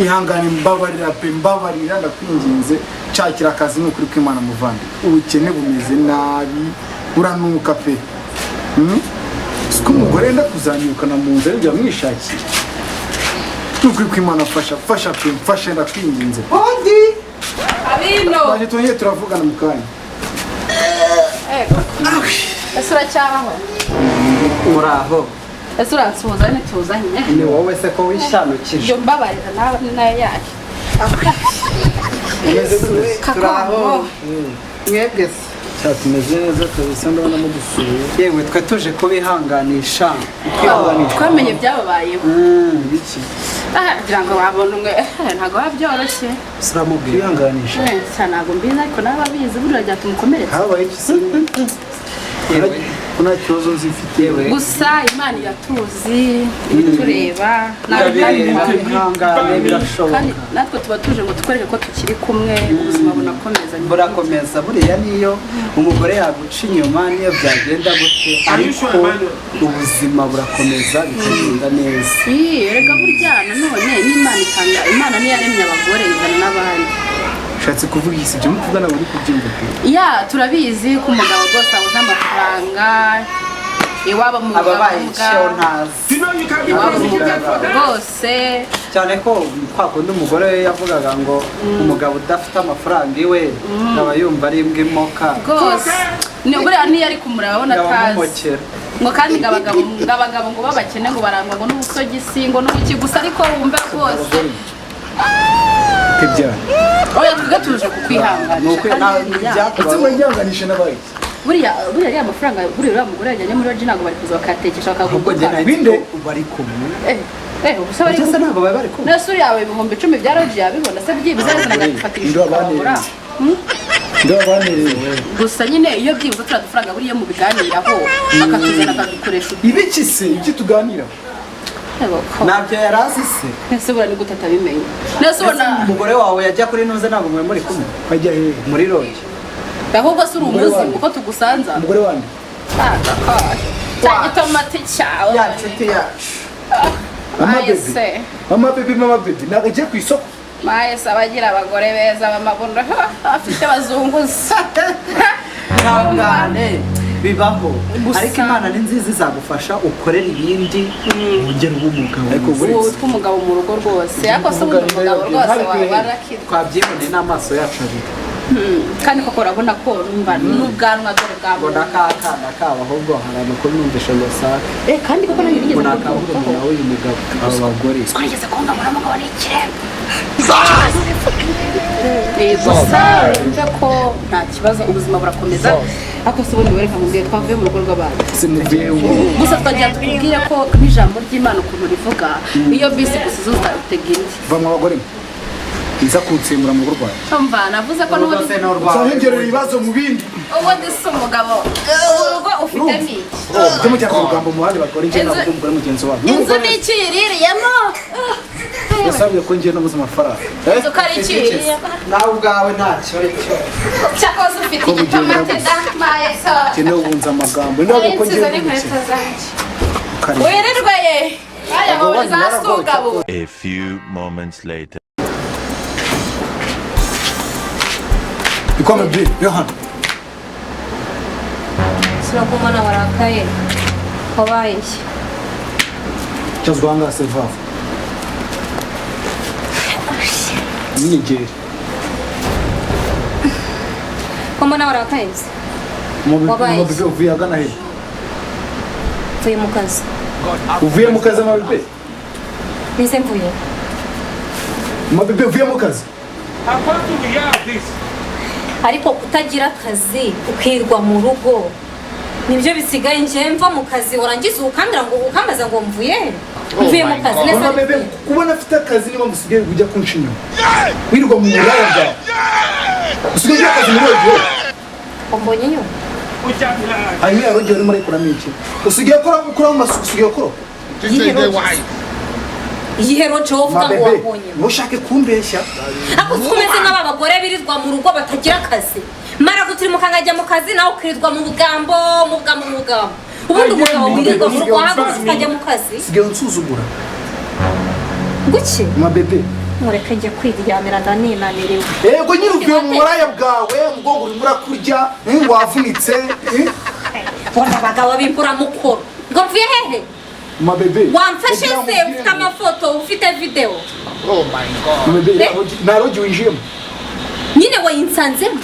ihangane mbabarira ndakwinginze cakira akazi n'ukuri kw'Imana muvandi ubukene bumeze nabi uranuka pe siko umugore nda kuzanyukana mu nzira njya mwishakira n'ukuri kw'Imana fasha ndakwinginze Odi abino baje tuye turavugana mu kanya Esura cyabaho uraho Esura nsuhuza ntituzanye ni wowe se ko wishanukije yo mbabarira nayo yake turaho mwebwe cyatumeze neza twese ndabona mu dusuye yewe twe tuje kubihanganisha twamenye byababayeho biki kugira ngo babone umwe ntago babyoroshye Asiramuwe kwihanganisha cyane ntago mbizi ariko n'ababizi burya byatumukomereza habaye iki se kuna kibazo nzifite gusa Imana iratuzi itureba n'abihangane birashoboka kandi natwe tuba tuje ngo tukwereke ko tukiri kumwe ubuzima burakomeza buriya niyo umugore yaguca inyuma niyo byagenda gute ariko ubuzima burakomeza bikagenda neza reka burya nanone n'Imana itanga Imana niyo yaremye abagore izana n'abandi shatse kuvuga iki byo mukugana buri kubyumva ya turabizi ko umugabo rwose abuze amafaranga iwaba mu rwose cyane ko kwa kundi umugore we yavugaga ngo umugabo udafite amafaranga iwe aba yumva ari imbwa imoka rwose buriya niyo ari kumureba abona atazi ngo kandi abagabo ngo babakene ngo barangwa ngo n'ubusogisi ngo n'ubuki gusa ariko wumve rwose oya tugatuje kukwihanganisha buriya ya mafaranga buriya mugore yajyanye muri rogi ntabwo bari kuza bakatekesha bakaguguka binde bari kumwe gusa bari kumwe n'isuri yawe ibihumbi 10 bya rogi yabibona se byibuze yazanaga gufatisha ukabura gusa nyine iyo byibuze turadufaranga buriya mu biganiraho bakatuzana akadukoresha ibiki se ibyo tuganira nabyo yarazi se ese bura ni gute atabimenye nese ubona umugore wawe yajya kuri nuze ntabwo mwe muri kumwe ajya he muri rogi ahubwo se uri umuzi uko tugusanza umugore wanjye itomati cyawe ya nshuti yacu mama baby nagagiye ku isoko mahese abagira abagore beza b'amabuno afite bazunguza ntangane bibaho ariko Imana ni nziza izagufasha ukorera ibindi ugera ubumugabo ariko umugabo mu rugo rwose ariko se umugabo rwose wabarakira twabyiboneye n'amaso yacu abiri kandi koko urabona ko numva n'ubwanwa dore bwabo n'akana kabo ahubwo hari amakuru numvishe ngo sake kandi koko nanjye nigeze kuvuga nawe uyu mugabo aba bagore twageze ko ngabona umugabo ni ikiremwa gusa urumva ko nta kibazo ubuzima burakomeza ariko se ubundi wereka mubwiye twavuye mu rugo rw'abantu gusa twagira tukubwire ko n'ijambo ry'Imana ukuntu rivuga iyo bisi gusa uzutega indi va mu bagore iza kutsimbura mu rwanda umva navuze ko n'ubundi sangerera ibibazo mu bindi uwo dise umugabo urugo ufite n'iki byo mu cyangwa urugambo mu bandi bakora ingendo n'umugore mugenzi wabo inzu ni iki iririyemo yasabye ko ngiye no buzima faranga inzu kari iki nawe ubwawe ntacyo aricyo cyakoze ufite igitomate da mayeso kene ubunza amagambo ndago ko ngiye wirirwe ye aya mu zasugabo A few moments later ikome bi yohana sinakumana warakaye wabaye cyazwanga seva nigeri kumana warakaye mu bigo uvuye agana he tuye mu kazi uvuye mu kazi amabibe nise mvuye amabibe uvuye mu kazi ariko utagira akazi ukirwa mu rugo nibyo bisigaye nje mva mu kazi warangiza ukambira ngo ukambaza ngo mvuye mu kazi neza amabibe kubona afite akazi niba musigaye kujya kunshinya wirwa mu muraya bwawe usigaye akazi muri rogi ombonye nyo hanyuma ya rogi urimo arikora miki usigaye kora mu masuku usigaye kora ihero cyo uvuga ngo wabonye mushake kumbeshya ako twumeze nk'aba bagore birirwa mu rugo batagira akazi mara gutirimuka ngajya mu kazi nawe ukirirwa mu bugambo ubundi umugabo wirirwa mu rugo ahagurutse ukajya mu kazi sigaye unsuzugura guki mabebe mureke njye kwiryamira ndaninaniriwe. Yego nyine uvuye mu muraya bwawe umugongo urimo urakurya wavunitse. Bona abagabo b'imbura mukoro ngo mvuye hehe Mabebe wamfashe se ufite amafoto ufite video. Oh my god Mabebe narogi winjiyemo nyine wayinsanzemo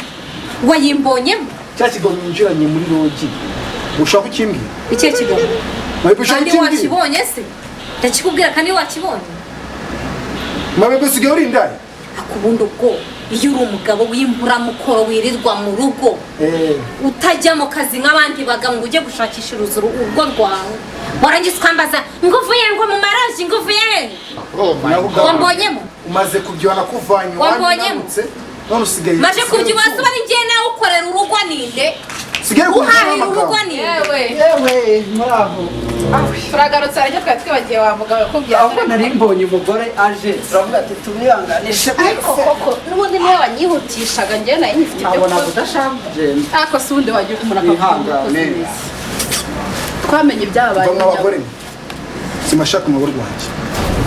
wayimbonyemo cya kigo winjiranye muri rogi ushaka ukimbwira icyo kigo Mabebe ushaka kandi ukimbwira wakibonye se ndakikubwira kandi wakibonye. Mabebe usigaye uri indaya akubundi ubwo iyo uri umugabo w'imbura mukoro wirirwa mu rugo utajya mu kazi nk'abandi bagabo ngo ujye gushakisha urugo rwawe warangiza ukambaza ngo uvuye ngo mu maraji ngo uvuye wambonyemo umaze kubyibana kuvanye wambonyemo none usigaye maje kubyibana uba ari njye nawe ukorera urugo ninde usigaye uhahira urugo ninde yewe muraho turagarutse ariko twari twibagiye wa mugabo kubwira aho nari mbonye umugore aje turavuga ati tumwihanganishe ariko koko n'ubundi niwe wanyihutishaga njye nayo nyifite ibyo abona kudashaka kugenda ariko si ubundi wagiye umuntu akavuga twamenye ibyabaye abagore simashaka umugore wanjye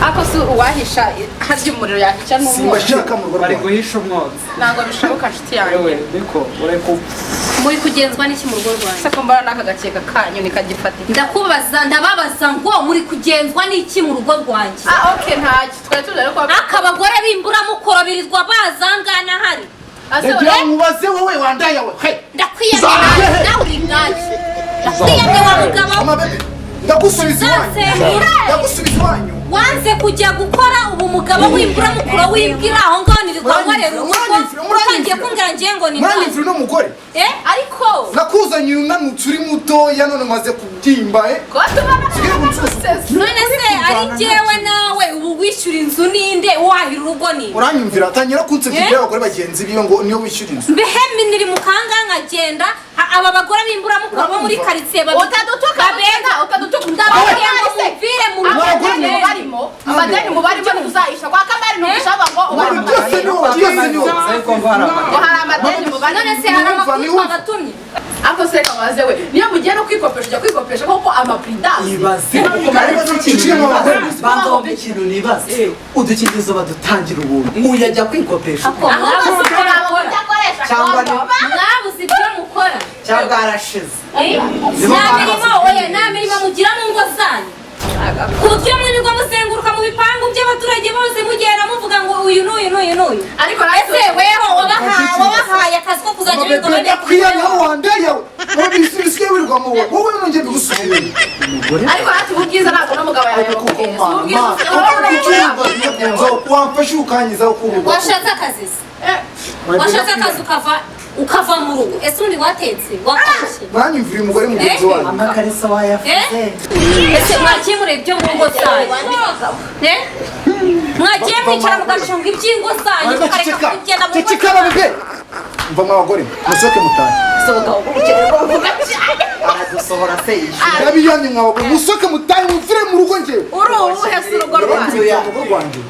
ariko si uwahisha harya umuriro yahica n'umwotsi simashaka umugore bari wanjye guhisha umwotsi ntabwo bishoboka nshuti yanjye yewe niko ureko muri kugenzwa n'iki mu rugo rwanjye se ko mbona n'aka gakeka kanyu nikagifatika ndababaza ngo muri kugenzwa n'iki mu rugo rwanjye. okay ntacyo twari tuzi ariko akabagore b'imbura mukoro birirwa bazangana hari ndagira mubaze wowe wandaye we ndakwiyamye nawe uri mwanjye ndakwiyamye wa mugabo ndagusubiza iwanyu wanze kujya gukora ubu mugabo w'imbura mukoro w'imbwira aho ngaho nirirwa nkorera urugo utangiye kumbwira ngiye ngo ni mwanimvira uno mugore ariko nakuzanye unanutse uri mutoya none umaze kubyimba none se ari njyewe nawe ubu wishyura inzu ninde wahira urugo ninde uranyumvira atangira kunsebya abagore bagenzi biyo ngo niyo wishyura inzu mbehemi niri mu kanga nkagenda aba bagore b'imbura mukoro bo muri karitsiye utadutuka ndababwiye ngo muvire mu rugo abadeni mubarimo ntuzayisha kwa kamari ntugishaba ngo byose niwo hari amadeni mubarimo none se hari amakuru twagatumye ako se kabaze we niyo mugiye no kwikopesha ujya kwikopesha kuko amaprida ibaze banza ikintu nibaze udukingirizo badutangira ubuntu uyajya kwikopesha cyangwa mwabuze ibyo mukora cyangwa arashize nta mirimo mugira mu ngo zanyu ku buryo mwirirwa muzenguruka mu bipangu by'abaturage bose mugera muvuga ngo uyu n'uyu n'uyu n'uyu ariko ese weho wabahaye akazi ko kuzajya wirirwa bajya kwiyanya wandaye wowe bisigaye wirirwa mu wowe nongeye bigusubira ariko natwe ubwiza ntabwo n'umugabo yawe wamfashe ukanyiza ukurugo washatse akazi washatse akazi ukava mu rugo ese undi watetse wakashye mwanyumvira umugore mugenzi wanyu amakarisa wayafuze ese mwagiye mureba ibyo mu ngo zanyu mwagiye mwicara mugacunga iby'ingo zanyu mukareka kugenda mu ngo zanyu mva mu abagore musohoke mutahe aradusohora se yishyura ndabiyamye mwa abagore musohoke mutahe muvire mu rugo njyewe uri uwuhe si urugo rwanjye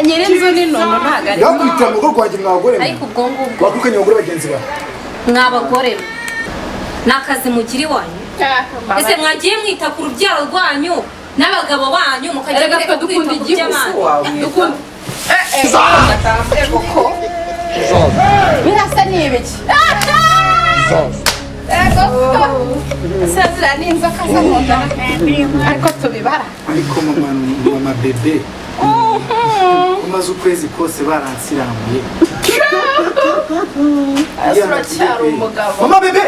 nyir'inzu n'inono ntabwo ari yakubitira mu rugo rwanjye mwa abagore ariko ubwo ngubwo wakwirukanye abagore bagenzi bawe mwa bagore ni akazi mugira iwanyu ese mwagiye mwita ku rubyaro rwanyu n'abagabo banyu mukajya mureka kwita ku by'abandi birasa n'ibiki sazira n'inzoka zo mu nda ariko tubibara ariko mama bebe umaze ukwezi kose baransiramuye uracyari umugabo mama bebe